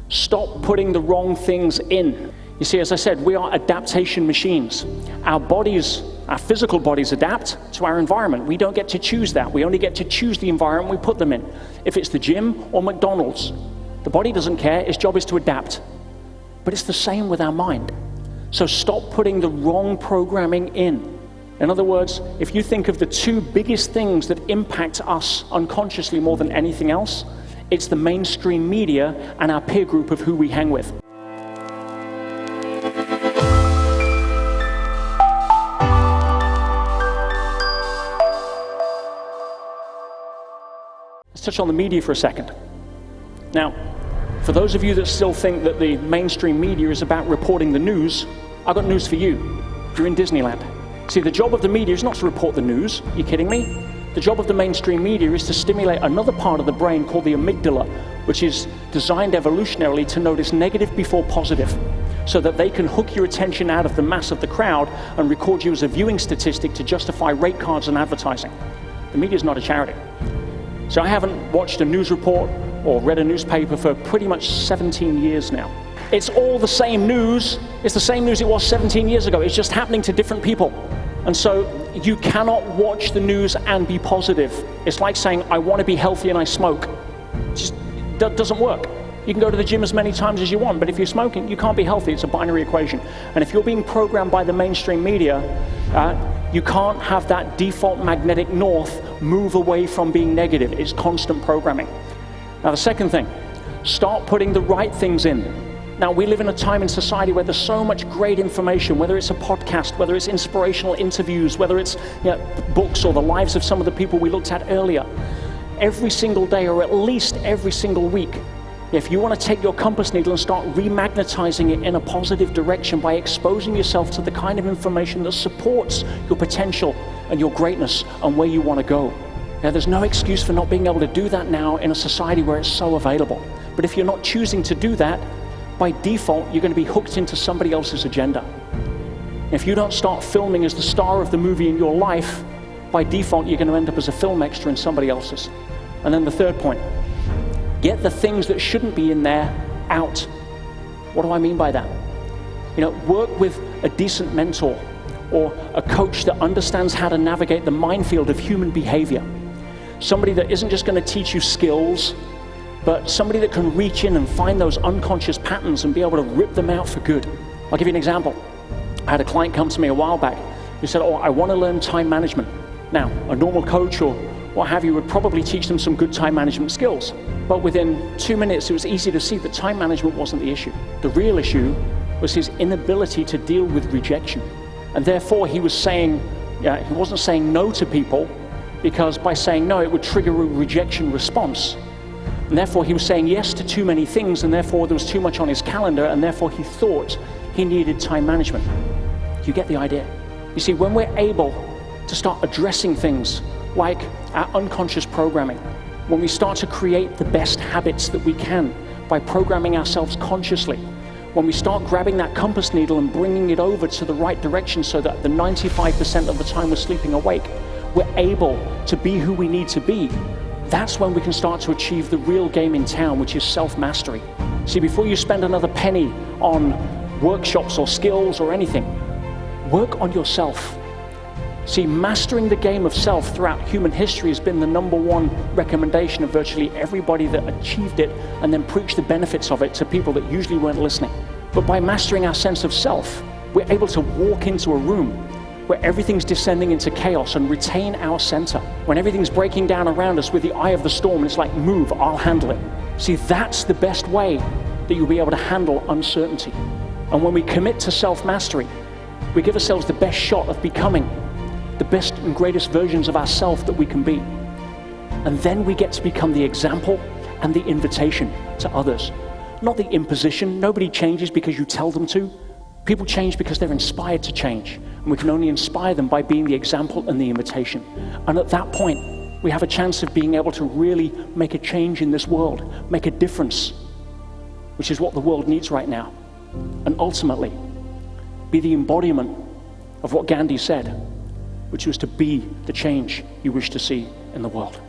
Stop putting the wrong things in. You see, as I said, we are adaptation machines. Our bodies, our physical bodies adapt to our environment. We don't get to choose that. We only get to choose the environment we put them in. If it's the gym or McDonald's, the body doesn't care. Its job is to adapt. But it's the same with our mind. So stop putting the wrong programming in. In other words, if you think of the two biggest things that impact us unconsciously more than anything else, it's the mainstream media and our peer group of who we hang with. Let's touch on the media for a second. Now, for those of you that still think that the mainstream media is about reporting the news, I've got news for you. You're in Disneyland. See, the job of the media is not to report the news. Are you kidding me? The job of the mainstream media is to stimulate another part of the brain called the amygdala, which is designed evolutionarily to notice negative before positive, so that they can hook your attention out of the mass of the crowd and record you as a viewing statistic to justify rate cards and advertising. The media is not a charity. So I haven't watched a news report or read a newspaper for pretty much 17 years now. It's all the same news. It's the same news it was 17 years ago. It's just happening to different people. And so you cannot watch the news and be positive. It's like saying, I want to be healthy and I smoke. It just doesn't work. You can go to the gym as many times as you want, but if you're smoking, you can't be healthy. It's a binary equation. And if you're being programmed by the mainstream media, you can't have that default magnetic north move away from being negative. It's constant programming. Now, the second thing, start putting the right things in. Now, we live in a time in society where there's so much great information, whether it's a podcast, whether it's inspirational interviews, whether it's books or the lives of some of the people we looked at earlier. Every single day, or at least every single week, if you want to take your compass needle and start remagnetizing it in a positive direction by exposing yourself to the kind of information that supports your potential and your greatness and where you want to go. Now, there's no excuse for not being able to do that now in a society where it's so available. But if you're not choosing to do that, by default, you're going to be hooked into somebody else's agenda. If you don't start filming as the star of the movie in your life, by default, you're going to end up as a film extra in somebody else's. And then the third point, get the things that shouldn't be in there out. What do I mean by that? Work with a decent mentor or a coach that understands how to navigate the minefield of human behavior. Somebody that isn't just going to teach you skills, but somebody that can reach in and find those unconscious patterns and be able to rip them out for good. I'll give you an example. I had a client come to me a while back who said, I want to learn time management. Now, a normal coach or what have you would probably teach them some good time management skills. But within 2 minutes, it was easy to see that time management wasn't the issue. The real issue was his inability to deal with rejection. And therefore, he was saying, he wasn't saying no to people, because by saying no, it would trigger a rejection response. And therefore, he was saying yes to too many things, and therefore there was too much on his calendar, and therefore he thought he needed time management. You get the idea? You see, when we're able to start addressing things like our unconscious programming, when we start to create the best habits that we can by programming ourselves consciously, when we start grabbing that compass needle and bringing it over to the right direction so that the 95% of the time we're sleeping awake, we're able to be who we need to be, that's when we can start to achieve the real game in town, which is self-mastery. See, before you spend another penny on workshops or skills or anything, work on yourself. See, mastering the game of self throughout human history has been the #1 recommendation of virtually everybody that achieved it and then preached the benefits of it to people that usually weren't listening. But by mastering our sense of self, we're able to walk into a room where everything's descending into chaos and retain our center. When everything's breaking down around us with the eye of the storm, it's like, move, I'll handle it. See, that's the best way that you'll be able to handle uncertainty. And when we commit to self-mastery, we give ourselves the best shot of becoming the best and greatest versions of ourselves that we can be. And then we get to become the example and the invitation to others. Not the imposition. Nobody changes because you tell them to. People change because they're inspired to change. And we can only inspire them by being the example and the invitation. And at that point, we have a chance of being able to really make a change in this world, make a difference, which is what the world needs right now. And ultimately, be the embodiment of what Gandhi said, which was to be the change you wish to see in the world.